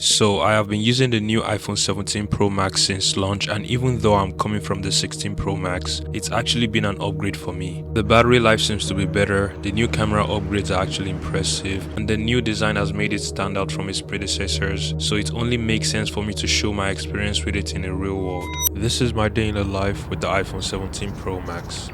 So I have been using the new iPhone 17 Pro Max since launch, and even though I'm coming from the 16 Pro Max, it's actually been an upgrade for me. The battery life seems to be better, the new camera upgrades are actually impressive, and the new design has made it stand out from its predecessors, so it only makes sense for me to show my experience with it in the real world. This is my day in the life with the iPhone 17 Pro Max.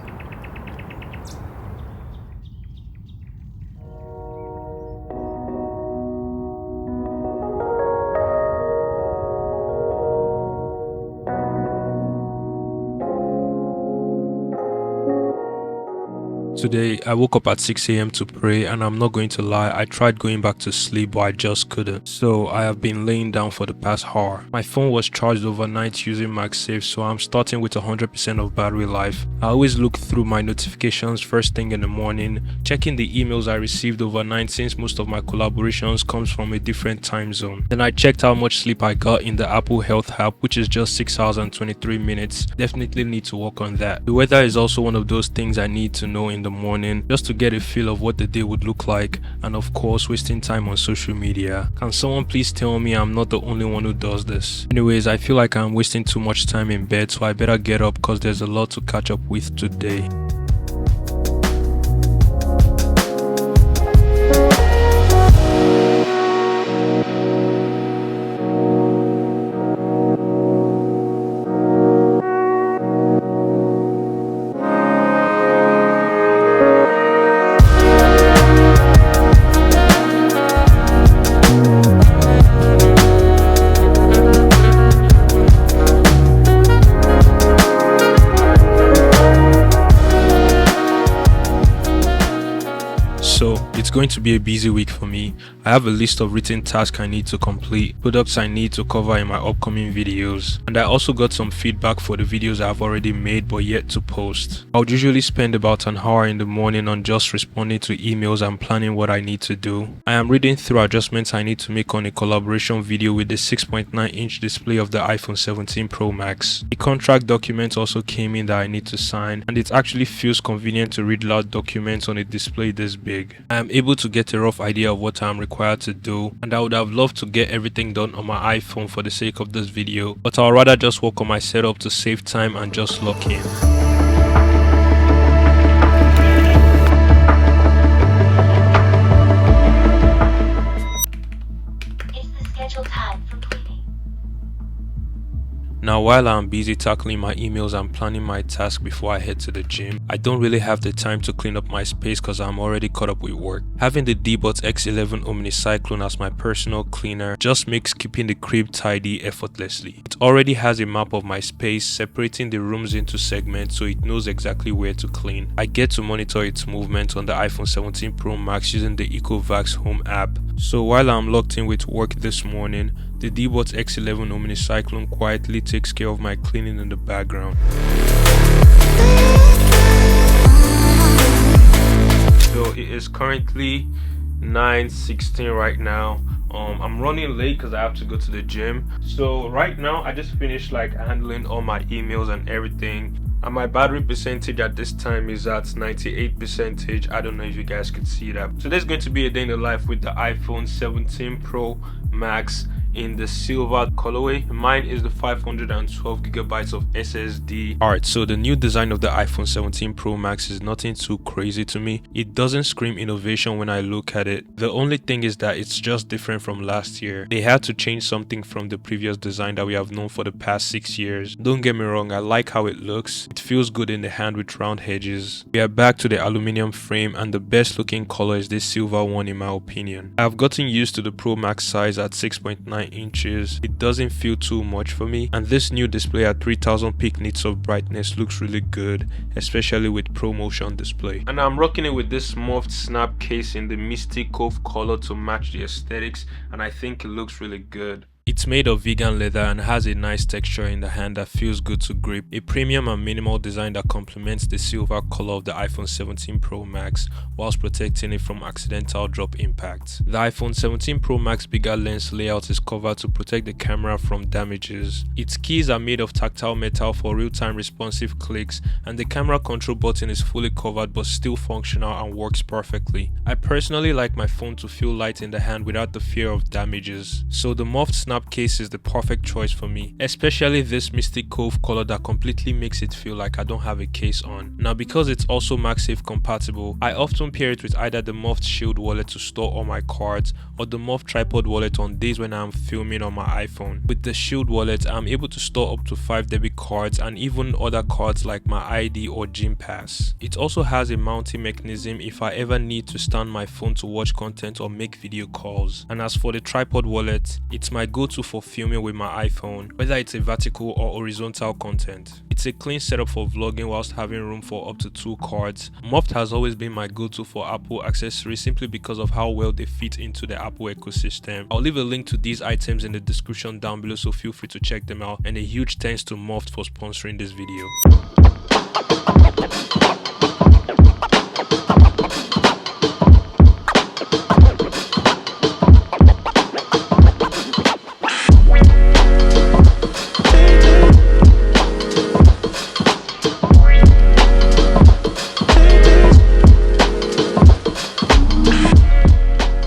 Today, I woke up at 6 a.m. to pray, and I'm not going to lie, I tried going back to sleep but I just couldn't. So I have been laying down for the past hour. My phone was charged overnight using MagSafe, so I'm starting with 100% of battery life. I always look through my notifications first thing in the morning, checking the emails I received overnight since most of my collaborations comes from a different time zone. Then I checked how much sleep I got in the Apple Health app, which is just 6 hours and 23 minutes. Definitely need to work on that. The weather is also one of those things I need to know in the morning just to get a feel of what the day would look like, and of course wasting time on social media. Can someone please tell me I'm not the only one who does this? Anyways, I feel like I'm wasting too much time in bed, so I better get up because there's a lot to catch up with today. So it's going to be a busy week for me. I have a list of written tasks I need to complete, products I need to cover in my upcoming videos, and I also got some feedback for the videos I've already made but yet to post. I would usually spend about an hour in the morning on just responding to emails and planning what I need to do. I am reading through adjustments I need to make on a collaboration video with the 6.9-inch display of the iPhone 17 Pro Max. The contract document also came in that I need to sign, and it actually feels convenient to read large documents on a display this big. I am able to get a rough idea of what I am required to do, and I would have loved to get everything done on my iPhone for the sake of this video, but I'll rather just work on my setup to save time and just lock in. It's the scheduled time for cleaning. Now, while I'm busy tackling my emails and planning my task before I head to the gym, I don't really have the time to clean up my space because I'm already caught up with work. Having the D-Bot X11 Omnicyclone as my personal cleaner just makes keeping the crib tidy effortlessly. It already has a map of my space, separating the rooms into segments so it knows exactly where to clean. I get to monitor its movement on the iPhone 17 Pro Max using the EcoVax Home app. So while I'm locked in with work this morning, the D-Bot X11 Omnicyclone quietly takes care of my cleaning in the background. So it is currently 9:16 right now. I'm running late because I have to go to the gym. So right now I just finished handling all my emails and everything, and my battery percentage at this time is at 98%. I don't know if you guys could see that. So there's going to be a day in the life with the iPhone 17 Pro Max in the silver colorway. Mine is the 512 gigabytes of SSD. Alright, so the new design of the iPhone 17 Pro Max is nothing too crazy to me. It doesn't scream innovation when I look at it. The only thing is that it's just different from last year. They had to change something from the previous design that we have known for the past 6 years. Don't get me wrong, I like how it looks. It feels good in the hand with round edges. We are back to the aluminum frame, and the best looking color is this silver one in my opinion. I have gotten used to the Pro Max size at 6.9 inches. It doesn't feel too much for me, and this new display at 3000 peak nits of brightness looks really good, especially with ProMotion display. And I'm rocking it with this Moft snap case in the Mystic Cove color to match the aesthetics, and I think it looks really good. It's made of vegan leather and has a nice texture in the hand that feels good to grip. A premium and minimal design that complements the silver color of the iPhone 17 Pro Max whilst protecting it from accidental drop impact. The iPhone 17 Pro Max bigger lens layout is covered to protect the camera from damages. Its keys are made of tactile metal for real-time responsive clicks, and the camera control button is fully covered but still functional and works perfectly. I personally like my phone to feel light in the hand without the fear of damages, so the Moft Snap case is the perfect choice for me, especially this Mystic Cove color that completely makes it feel like I don't have a case on. Now, because it's also MagSafe compatible, I often pair it with either the Moft Shield wallet to store all my cards or the Moft Tripod wallet on days when I'm filming on my iPhone. With the Shield wallet, I'm able to store up to 5 debit cards and even other cards like my ID or Gym Pass. It also has a mounting mechanism if I ever need to stand my phone to watch content or make video calls. And as for the Tripod wallet, it's my go-to for filming with my iPhone, whether it's a vertical or horizontal content. It's a clean setup for vlogging whilst having room for up to 2 cards. Moft has always been my go-to for Apple accessories simply because of how well they fit into the Apple ecosystem. I'll leave a link to these items in the description down below, so feel free to check them out, and a huge thanks to Moft for sponsoring this video.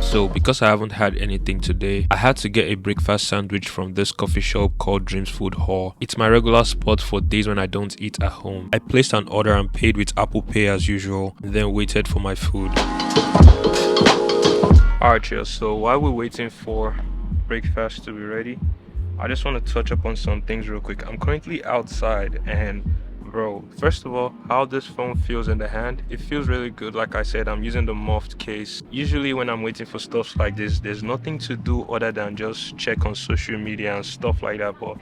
So because I haven't had anything today, I had to get a breakfast sandwich from this coffee shop called Dreams Food Hall. It's my regular spot for days when I don't eat at home. I placed an order and paid with Apple Pay as usual, and then waited for my food. Alright, cheers. So while we're waiting for breakfast to be ready, I just want to touch up on some things real quick. I'm currently outside, and bro, first of all, how this phone feels in the hand, it feels really good. Like I said, I'm using the Moft case. Usually when I'm waiting for stuff like this, there's nothing to do other than just check on social media and stuff like that. But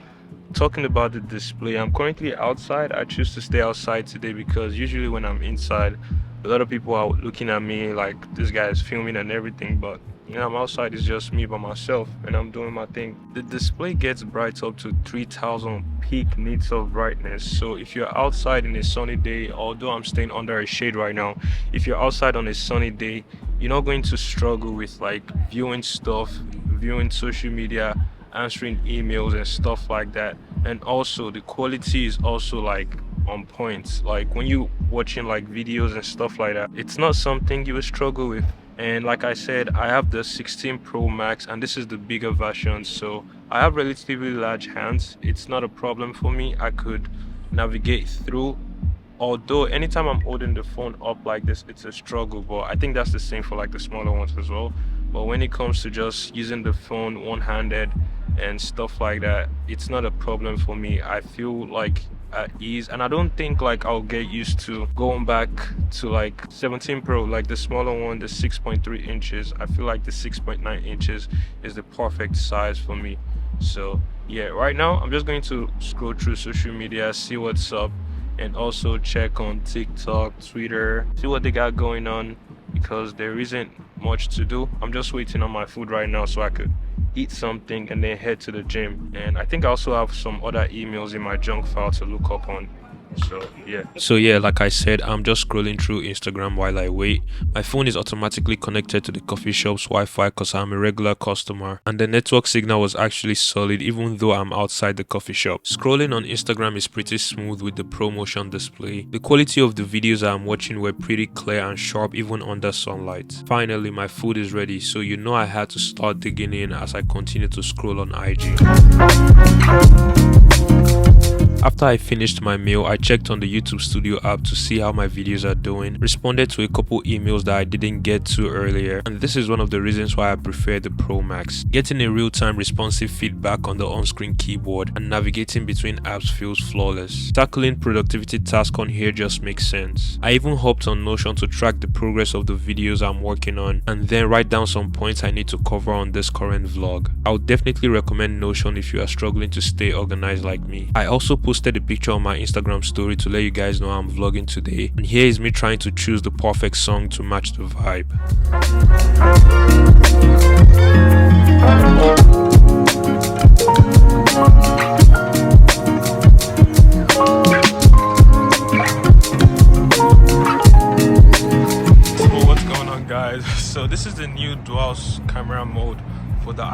talking about the display, I'm currently outside. I choose to stay outside today because usually when I'm inside, a lot of people are looking at me like this guy is filming and everything, but you know, I'm outside, it's just me by myself and I'm doing my thing. The display gets bright up to 3000 peak nits of brightness. So if you're outside in a sunny day, although I'm staying under a shade right now, if you're outside on a sunny day, you're not going to struggle with like viewing stuff, viewing social media, answering emails and stuff like that. And also the quality is also like on point. Like when you watching like videos and stuff like that, it's not something you will struggle with. And like I said, I have the 16 Pro Max and this is the bigger version, so I have relatively large hands. It's not a problem for me. I could navigate through, although anytime I'm holding the phone up like this, it's a struggle. But I think that's the same for like the smaller ones as well. But when it comes to just using the phone one-handed and stuff like that, it's not a problem for me. I feel like at ease, and I don't think like I'll get used to going back to like 17 Pro, like the smaller one, the 6.3 inches. I feel like the 6.9 inches is the perfect size for me. So yeah, right now I'm just going to scroll through social media, see what's up, and also check on TikTok, Twitter, see what they got going on, because there isn't much to do. I'm just waiting on my food right now so I could eat something and then head to the gym. And I think I also have some other emails in my junk file to look up on. So yeah, like I said, I'm just scrolling through Instagram while I wait. My phone is automatically connected to the coffee shop's Wi-Fi because I'm a regular customer, and the network signal was actually solid even though I'm outside the coffee shop. Scrolling on Instagram is pretty smooth with the ProMotion display. The quality of the videos I'm watching were pretty clear and sharp even under sunlight. Finally, my food is ready, so you know I had to start digging in as I continue to scroll on IG. After I finished my meal, I checked on the YouTube Studio app to see how my videos are doing, responded to a couple emails that I didn't get to earlier, and this is one of the reasons why I prefer the Pro Max. Getting a real-time responsive feedback on the on-screen keyboard and navigating between apps feels flawless. Tackling productivity tasks on here just makes sense. I even hopped on Notion to track the progress of the videos I'm working on and then write down some points I need to cover on this current vlog. I would definitely recommend Notion if you are struggling to stay organized like me. I also posted a picture on my Instagram story to let you guys know I'm vlogging today, and here is me trying to choose the perfect song to match the vibe.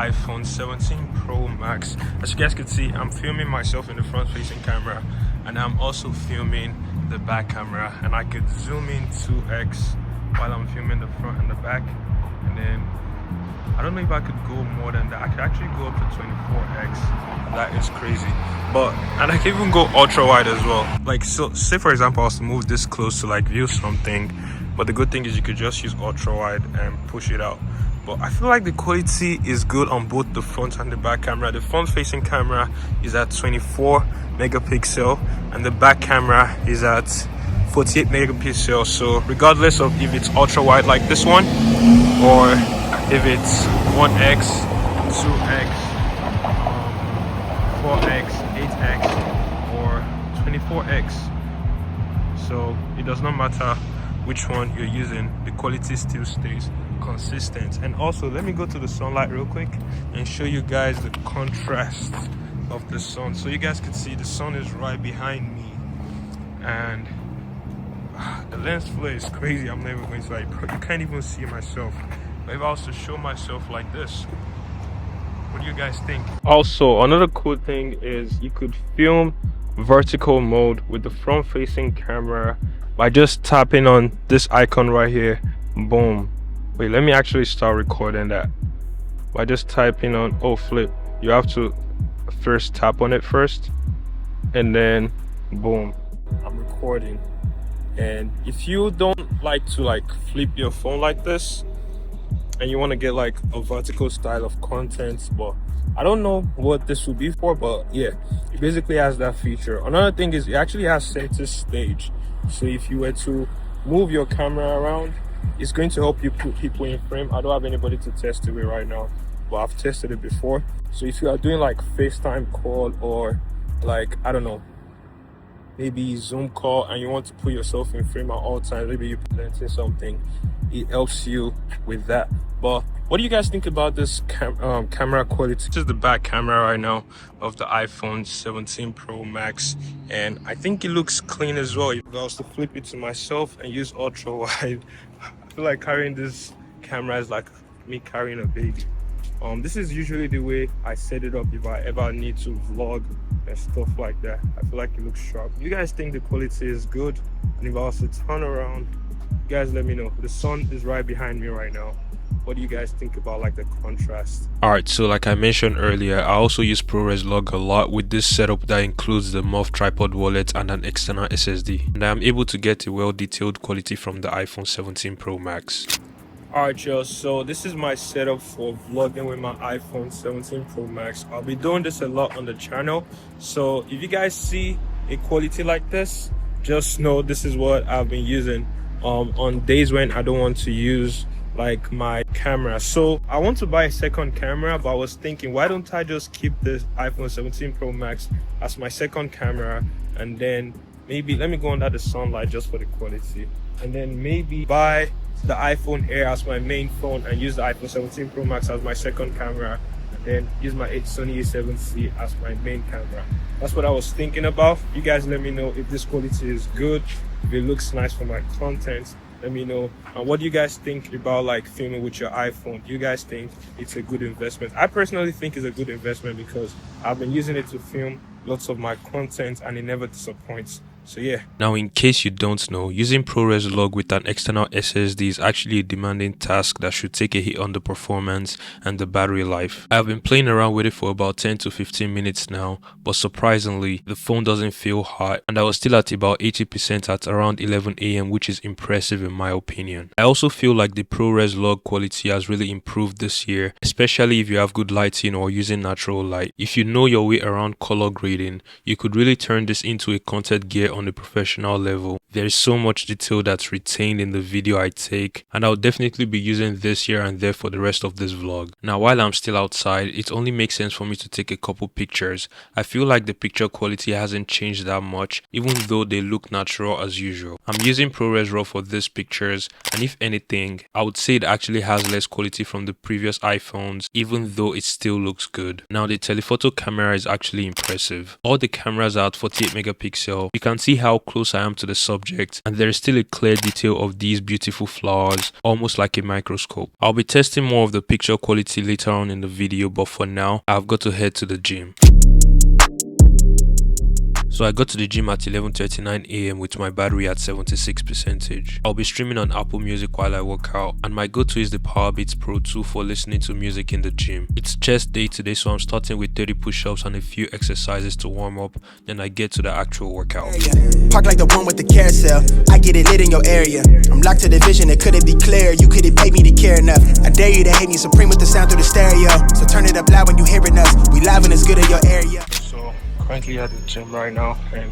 iPhone 17 Pro Max. As you guys can see, I'm filming myself in the front facing camera, and I'm also filming the back camera, and I could zoom in 2x while I'm filming the front and the back. And then I don't know if I could go more than that. I could actually go up to 24x. That is crazy. And I can even go ultra wide as well. Like, so say for example I was to move this close to like view something, but the good thing is you could just use ultra wide and push it out. But I feel like the quality is good on both the front and the back camera. The front facing camera is at 24 megapixel and the back camera is at 48 megapixel. So regardless of if it's ultra wide like this one, or if it's 1x, 2x, 4x, 8x, or 24x, so it does not matter which one you're using, the quality still stays consistent. And also, let me go to the sunlight real quick and show you guys the contrast of the sun. So you guys can see the sun is right behind me, and the lens flare is crazy. I'm never going to, like, you can't even see myself. But if I was to show myself like this, what do you guys think? Also, another cool thing is you could film vertical mode with the front facing camera by just tapping on this icon right here. Boom. Wait, let me actually start recording that by just typing on, oh flip, you have to first tap on it first, and then boom, I'm recording. And if you don't like to like flip your phone like this and you want to get like a vertical style of content, but I don't know what this will be for, but yeah, it basically has that feature. Another thing is it actually has center stage, so if you were to move your camera around, it's going to help you put people in frame. I don't have anybody to test it with right now, but I've tested it before. So if you are doing like FaceTime call, or like, I don't know, maybe Zoom call, and you want to put yourself in frame at all times, maybe you're presenting something, it helps you with that. But what do you guys think about this camera quality? This is the back camera right now of the iPhone 17 Pro Max, and I think it looks clean as well. If I was to flip it to myself and use ultra wide, I feel like carrying this camera is like me carrying a baby. This is usually the way I set it up if I ever need to vlog and stuff like that. I feel like it looks sharp. You guys think the quality is good? And if I was to turn around, you guys let me know. The sun is right behind me right now. What do you guys think about like the contrast? Alright, so like I mentioned earlier, I also use ProRes Log a lot with this setup that includes the Moft tripod wallet and an external SSD, and I am able to get a well detailed quality from the iPhone 17 Pro Max. Alright y'all, so this is my setup for vlogging with my iPhone 17 Pro Max. I'll be doing this a lot on the channel, so if you guys see a quality like this, just know this is what I've been using on days when I don't want to use like my camera. So I want to buy a second camera, but I was thinking, why don't I just keep this iPhone 17 Pro Max as my second camera, and then maybe let me go under the sunlight just for the quality, and then maybe buy the iPhone Air as my main phone and use the iPhone 17 Pro Max as my second camera, and then use my Sony A7C as my main camera. That's what I was thinking about. You guys let me know if this quality is good, if it looks nice for my content. Let me know. And what do you guys think about like filming with your iPhone? Do you guys think it's a good investment? I personally think it's a good investment because I've been using it to film lots of my content and it never disappoints. So yeah. Now, in case you don't know, using ProRes Log with an external SSD is actually a demanding task that should take a hit on the performance and the battery life. I have been playing around with it for about 10 to 15 minutes now, but surprisingly, the phone doesn't feel hot, and I was still at about 80% at around 11 AM, which is impressive in my opinion. I also feel like the ProRes Log quality has really improved this year, especially if you have good lighting or using natural light. If you know your way around color grading, you could really turn this into a content gear on a professional level. There is so much detail that's retained in the video I take, and I'll definitely be using this here and there for the rest of this vlog. Now, while I'm still outside, it only makes sense for me to take a couple pictures. I feel like the picture quality hasn't changed that much, even though they look natural as usual. I'm using ProRes RAW for these pictures, and if anything, I would say it actually has less quality from the previous iPhones, even though it still looks good. Now, the telephoto camera is actually impressive. All the cameras are at 48 megapixel. You can see how close I am to the subject object, and there is still a clear detail of these beautiful flowers, almost like a microscope. I'll be testing more of the picture quality later on in the video, but for now, I've got to head to the gym. So I got to the gym at 11:39 AM with my battery at 76%. I'll be streaming on Apple Music while I work out, and my go-to is the Powerbeats Pro 2 for listening to music in the gym. It's chest day today, so I'm starting with 30 push-ups and a few exercises to warm up, then I get to the actual workout. Park like the one with the carousel, I get it lit in your area. I'm locked to the vision, it couldn't be clear, you couldn't pay me to care enough. I dare you to hate me supreme with the sound through the stereo, so turn it up loud when you hearing us, we live and it's good in your area. So currently at the gym right now, and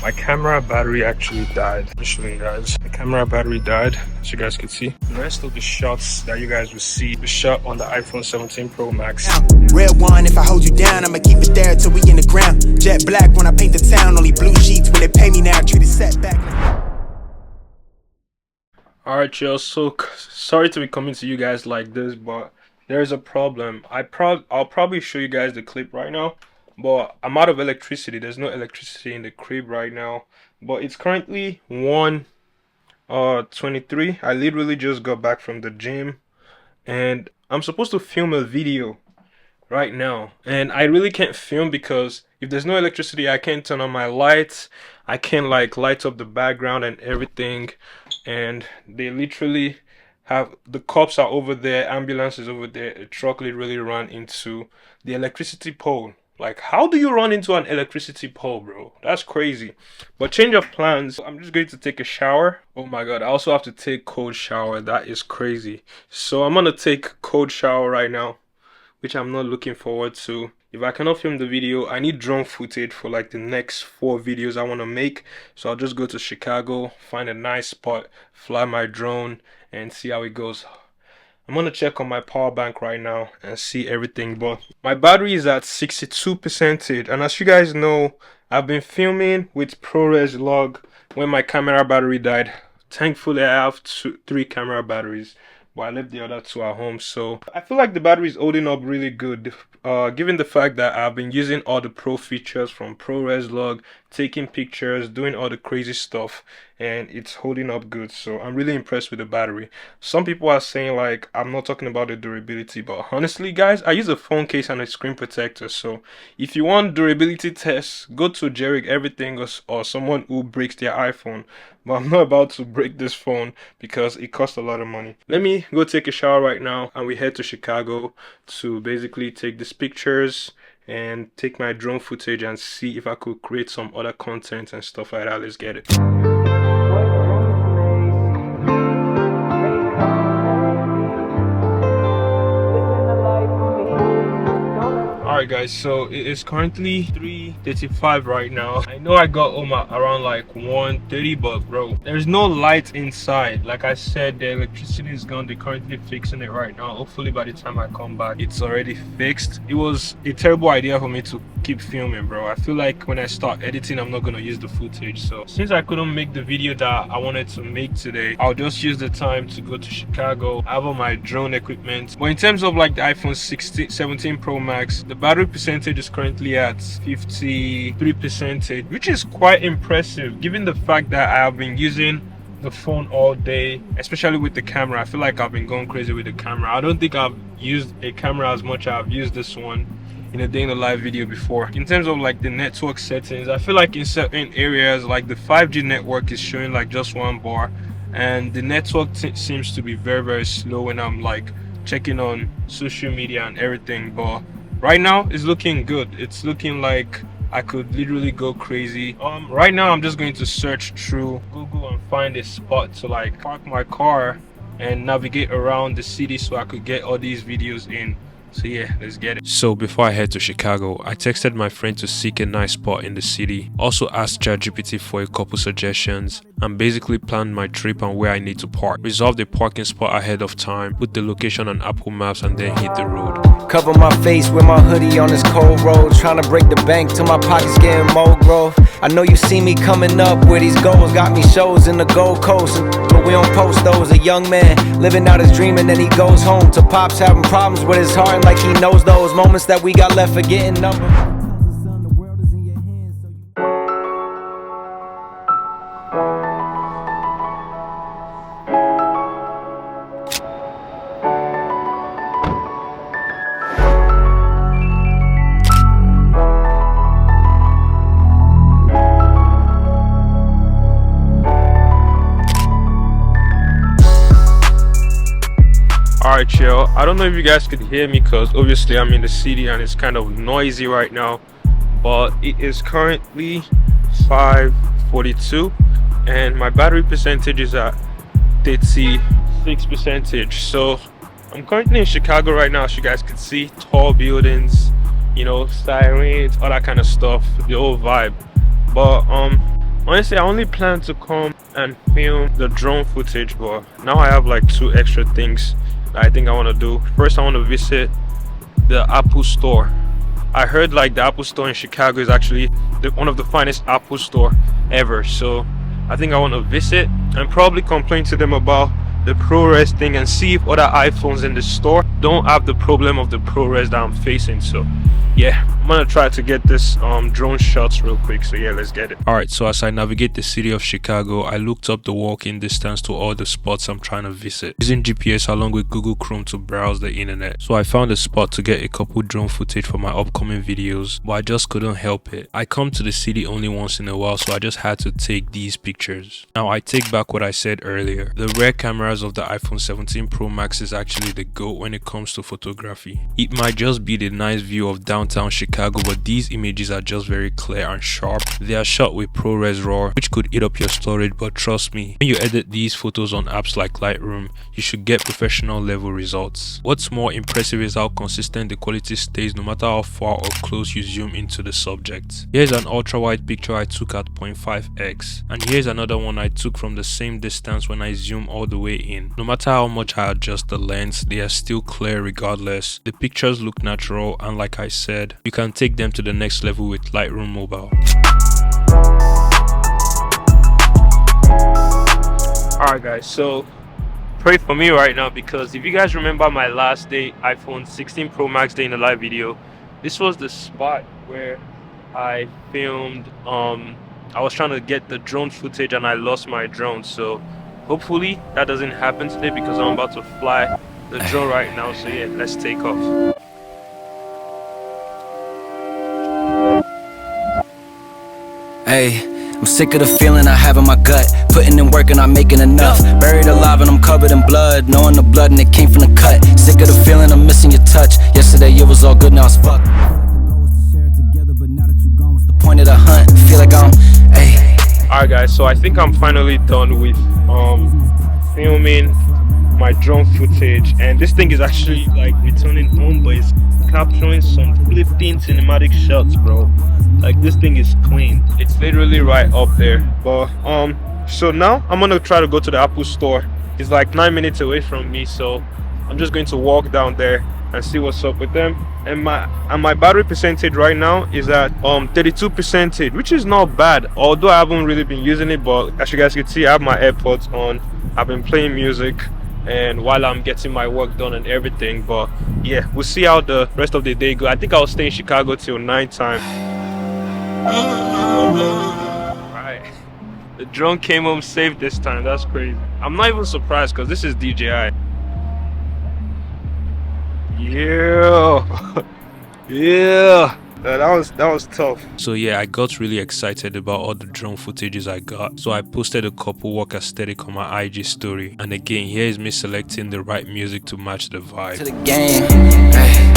my camera battery actually died. I'll show you guys. The camera battery died, as you guys can see. The rest of the shots that you guys will see the shot on the iPhone 17 Pro Max. Red one, if I hold you down, I'ma keep it there till we in the ground. Jet black when I paint the town, only blue sheets when they pay me now. Treat it setback. Alright, y'all. So sorry to be coming to you guys like this, but there's a problem. I'll probably show you guys the clip right now. But I'm out of electricity. There's no electricity in the crib right now. But it's currently 1:23. I literally just got back from the gym, and I'm supposed to film a video right now. And I really can't film because if there's no electricity, I can't turn on my lights. I can't like light up the background and everything. And they literally have the cops are over there, ambulance is over there. A truck literally ran into the electricity pole. Like, how do you run into an electricity pole, bro? That's crazy. But change of plans. I'm just going to take a shower. Oh my god, I also have to take cold shower. That is crazy. So I'm gonna take cold shower right now, which I'm not looking forward to. If I cannot film the video, I need drone footage for like the next 4 videos I want to make. So I'll just go to Chicago, find a nice spot, fly my drone, and see how it goes. I'm gonna check on my power bank right now and see everything, but my battery is at 62%, and as you guys know, I've been filming with ProRes log when my camera battery died. Thankfully I have 3 camera batteries, but I left the other 2 at home, so I feel like the battery is holding up really good, given the fact that I've been using all the pro features from ProRes log, taking pictures, doing all the crazy stuff, and it's holding up good. So I'm really impressed with the battery. Some people are saying like I'm not talking about the durability, but honestly guys, I use a phone case and a screen protector. So if you want durability tests, go to Jerick Everything or someone who breaks their iPhone. But I'm not about to break this phone because it costs a lot of money. Let me go take a shower right now, and we head to Chicago to basically take these pictures and take my drone footage and see if I could create some other content and stuff like that. Let's get it. Alright guys, so it is currently 3:35 right now. I know I got home at around like 1:30, but bro, there's no light inside. Like I said, the electricity is gone. They're currently fixing it right now. Hopefully by the time I come back, it's already fixed. It was a terrible idea for me to keep filming, bro. I feel like when I start editing, I'm not gonna use the footage. So since I couldn't make the video that I wanted to make today, I'll just use the time to go to Chicago. I have all my drone equipment. But in terms of like the iPhone 17 Pro Max, the battery percentage is currently at 53%, which is quite impressive given the fact that I have been using the phone all day, especially with the camera. I feel like I've been going crazy with the camera. I don't think I've used a camera as much as I've used this one in a day in the live video before. In terms of like the network settings, I feel like in certain areas like the 5G network is showing like just 1 bar, and the network seems to be very slow when I'm like checking on social media and everything. But right now it's looking good. It's looking like I could literally go crazy. Right now I'm just going to search through Google and find a spot to like park my car and navigate around the city so I could get all these videos in. So yeah, let's get it. So before I head to Chicago, I texted my friend to seek a nice spot in the city, also asked ChatGPT for a couple suggestions, and basically planned my trip and where I need to park. Reserved a parking spot ahead of time, put the location on Apple Maps, and then hit the road. Cover my face with my hoodie on this cold road, trying to break the bank till my pockets getting more growth. I know you see me coming up with these goals, got me shows in the Gold Coast, but we don't post those. A young man living out his dream and then he goes home to pops having problems with his heart, and like he knows those moments that we got left forgetting number. Alright, chill. I don't know if you guys could hear me because obviously I'm in the city and it's kind of noisy right now. But it is currently 5:42 and my battery percentage is at 36%. So I'm currently in Chicago right now, as you guys can see. Tall buildings, you know, sirens, all that kind of stuff, the whole vibe. But honestly, I only plan to come and film the drone footage, but now I have like 2 extra things that I think I want to do. First, I want to visit the Apple store. I heard like the Apple store in Chicago is actually one of the finest Apple store ever, so I think I want to visit and probably complain to them about the ProRes thing and see if other iPhones in the store don't have the problem of the ProRes that I'm facing. So yeah, I'm gonna try to get this drone shots real quick. So yeah, let's get it. Alright, so as I navigate the city of Chicago, I looked up the walking distance to all the spots I'm trying to visit, using GPS along with Google Chrome to browse the internet. So I found a spot to get a couple drone footage for my upcoming videos, but I just couldn't help it. I come to the city only once in a while, so I just had to take these pictures. Now I take back what I said earlier. The rear cameras of the iPhone 17 Pro Max is actually the GOAT when it comes to photography. It might just be the nice view of downtown Chicago, but these images are just very clear and sharp. They are shot with ProRes RAW, which could eat up your storage, but trust me, when you edit these photos on apps like Lightroom, you should get professional level results. What's more impressive is how consistent the quality stays no matter how far or close you zoom into the subject. Here's an ultra wide picture I took at 0.5x, and here's another one I took from the same distance when I zoom all the way in. No matter how much I adjust the lens, they are still clear regardless. The pictures look natural, and like I said, you can take them to the next level with Lightroom Mobile. Alright guys, so pray for me right now, because if you guys remember my last day iPhone 16 Pro Max day in the live video, this was the spot where I filmed. I was trying to get the drone footage and I lost my drone, so hopefully that doesn't happen today because I'm about to fly the drone right now. So yeah, let's take off. Hey, I'm sick of the feeling I have in my gut. Putting in work and not making enough. Buried alive and I'm covered in blood. Knowing the blood and it came from the cut. Sick of the feeling I'm missing your touch. Yesterday it was all good, now it's fucked. The point of the hunt, feel like I'm, hey. Alright guys, so I think I'm finally done with filming my drone footage, and this thing is actually like returning home, but it's capturing some flipping cinematic shots, bro. Like, this thing is clean. It's literally right up there. But so now I'm gonna try to go to the Apple store. It's like 9 minutes away from me, so I'm just going to walk down there and see what's up with them. And my battery percentage right now is at 32%, which is not bad, although I haven't really been using it. But as you guys can see, I have my AirPods on. I've been playing music and while I'm getting my work done and everything. But yeah, we'll see how the rest of the day go. I think I'll stay in Chicago till 9 time. Right, the drone came home safe this time. That's crazy. I'm not even surprised because this is DJI. Yeah. Yeah. That was tough. So yeah, I got really excited about all the drone footages I got, so I posted a couple work aesthetic on my IG story. And again, here is me selecting the right music to match the vibe. To the game, hey.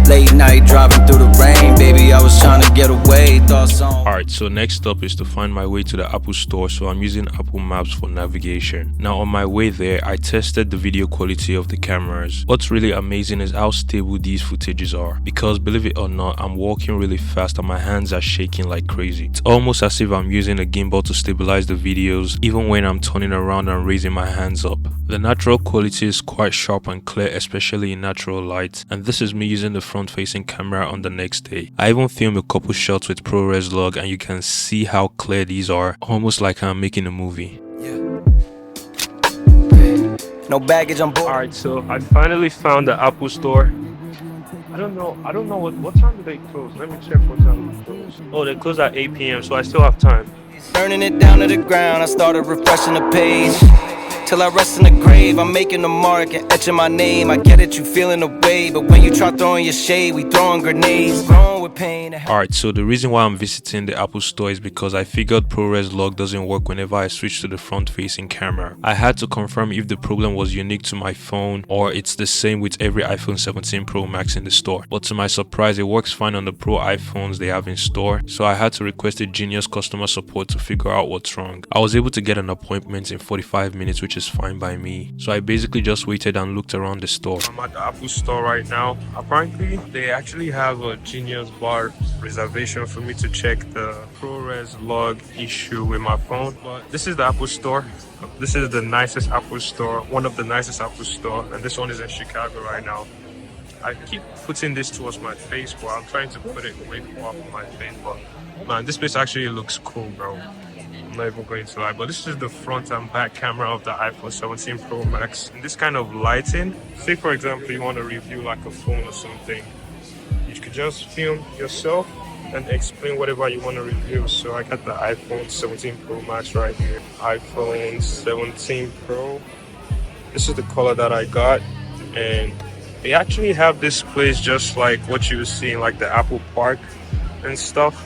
Late night driving through the rain, baby, I was trying to get away. Alright, so next up is to find my way to the Apple store, so I'm using Apple Maps for navigation. Now on my way there, I tested the video quality of the cameras. What's really amazing is how stable these footages are, because believe it or not, I'm walking really fast and my hands are shaking like crazy. It's almost as if I'm using a gimbal to stabilize the videos, even when I'm turning around and raising my hands up. The natural quality is quite sharp and clear, especially in natural light, and this is me using the front-facing camera on the next day. I even filmed a couple shots with ProRes log, and you can see how clear these are, almost like I'm making a movie. No baggage on board. Alright, so I finally found the Apple store. I don't know what time do they close? Let me check what time they close. Oh, they close at 8 p.m, so I still have time. Burning it down to the ground, I started refreshing the page. till I rest in the grave. I'm making a mark and etching my name. I get it, you feeling the way, but when you try throwing your shade, we throwing grenades. Growing with pain. Alright, so the reason why I'm visiting the Apple store is because I figured ProRes log doesn't work whenever I switch to the front facing camera. I had to confirm if the problem was unique to my phone or it's the same with every iPhone 17 Pro Max in the store. But to my surprise, it works fine on the Pro iPhones they have in store, so I had to request a genius customer support to figure out what's wrong. I was able to get an appointment in 45 minutes, which is fine by me. So I basically just waited and looked around the store. I'm at the Apple store right now. Apparently, they actually have a Genius Bar reservation for me to check the ProRes log issue with my phone. But this is the Apple store. This is the nicest Apple store, one of the nicest Apple store, and this one is in Chicago right now. I keep putting this towards my face, but I'm trying to put it away from my face. But man, this place actually looks cool, bro. I'm not even going to lie, but this is the front and back camera of the iPhone 17 Pro Max. In this kind of lighting, say for example you want to review like a phone or something, you could just film yourself and explain whatever you want to review. So I got the iPhone 17 Pro Max right here. iPhone 17 Pro. This is the color that I got, and they actually have this place just like what you see in like the Apple Park and stuff.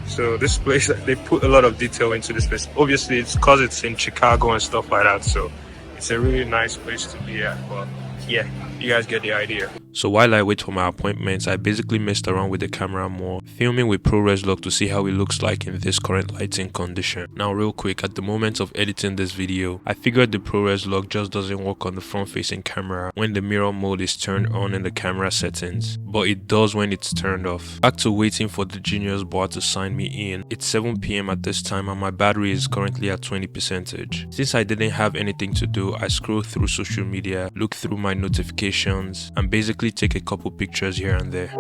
So this place, they put a lot of detail into this place. Obviously it's because it's in Chicago and stuff like that, so it's a really nice place to be at. But yeah, you guys get the idea. So while I wait for my appointments, I basically messed around with the camera more, filming with ProRes log to see how it looks like in this current lighting condition. Now real quick, at the moment of editing this video, I figured the ProRes log just doesn't work on the front facing camera when the mirror mode is turned on in the camera settings, but it does when it's turned off. Back to waiting for the Genius Bar to sign me in. It's 7 PM at this time and my battery is currently at 20%. Since I didn't have anything to do, I scrolled through social media, looked through my notifications, and basically take a couple pictures here and there.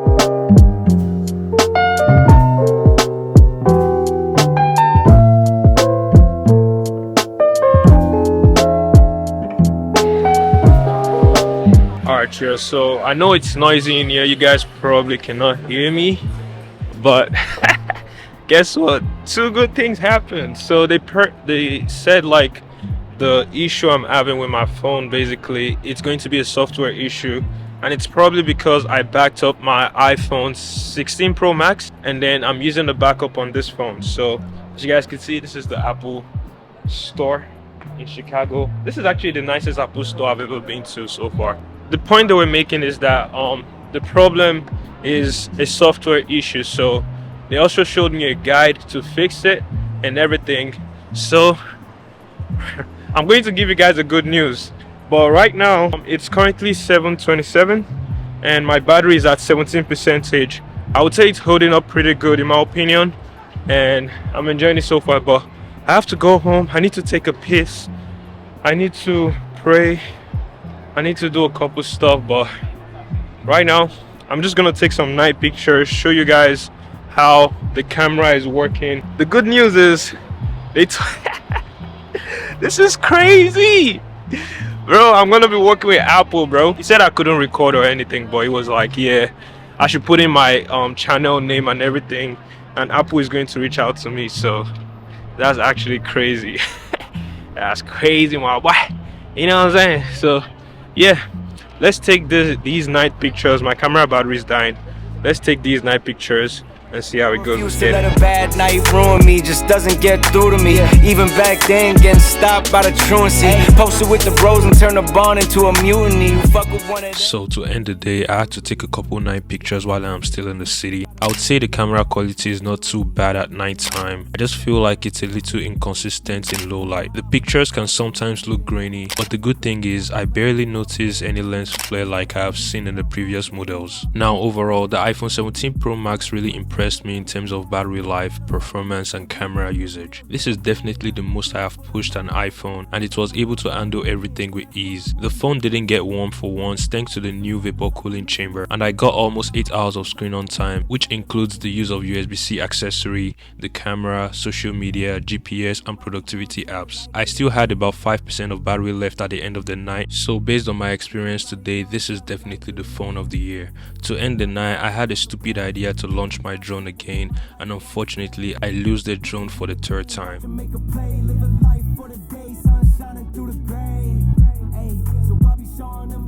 Alright, cheers. So I know it's noisy in here, you guys probably cannot hear me, but guess what? Two good things happened. So they said like the issue I'm having with my phone, basically it's going to be a software issue, and it's probably because I backed up my iPhone 16 Pro Max and then I'm using the backup on this phone. So as you guys can see, this is the Apple store in Chicago. This is actually the nicest Apple store I've ever been to so far. The point that we're making is that the problem is a software issue, so they also showed me a guide to fix it and everything. So I'm going to give you guys the good news. But right now it's currently 7:27 and my battery is at 17%. I would say it's holding up pretty good in my opinion, and I'm enjoying it so far. But I have to go home. I need to take a piss. I need to pray. I need to do a couple stuff. But right now I'm just gonna take some night pictures, show you guys how the camera is working. The good news is this is crazy, bro. I'm gonna be working with Apple, bro. He said I couldn't record or anything, but he was like, yeah, I should put in my channel name and everything, and Apple is going to reach out to me. So that's actually crazy. That's crazy, my boy. You know what I'm saying? So yeah, let's take these night pictures. My camera battery is dying. Let's take these night pictures and see how it goes. Used to let a bad night ruin me, just doesn't get through to me. Even back then, getting stopped by the truancy. Posted with the bros and turned the bond into a mutiny. Fuck with one of them. So to end the day, I had to take a couple night pictures while I'm still in the city. I would say the camera quality is not too bad at night time. I just feel like it's a little inconsistent in low light. The pictures can sometimes look grainy, but the good thing is I barely notice any lens flare like I have seen in the previous models. Now overall, the iPhone 17 Pro Max really impressed me in terms of battery life, performance and camera usage. This is definitely the most I have pushed an iPhone, and it was able to handle everything with ease. The phone didn't get warm for once thanks to the new vapor cooling chamber, and I got almost 8 hours of screen on time, which includes the use of USB-C accessory, the camera, social media, GPS and productivity apps. I still had about 5% of battery left at the end of the night, so based on my experience today, this is definitely the phone of the year. To end the night, I had a stupid idea to launch my drone again, and unfortunately I lose the drone for the third time. wanna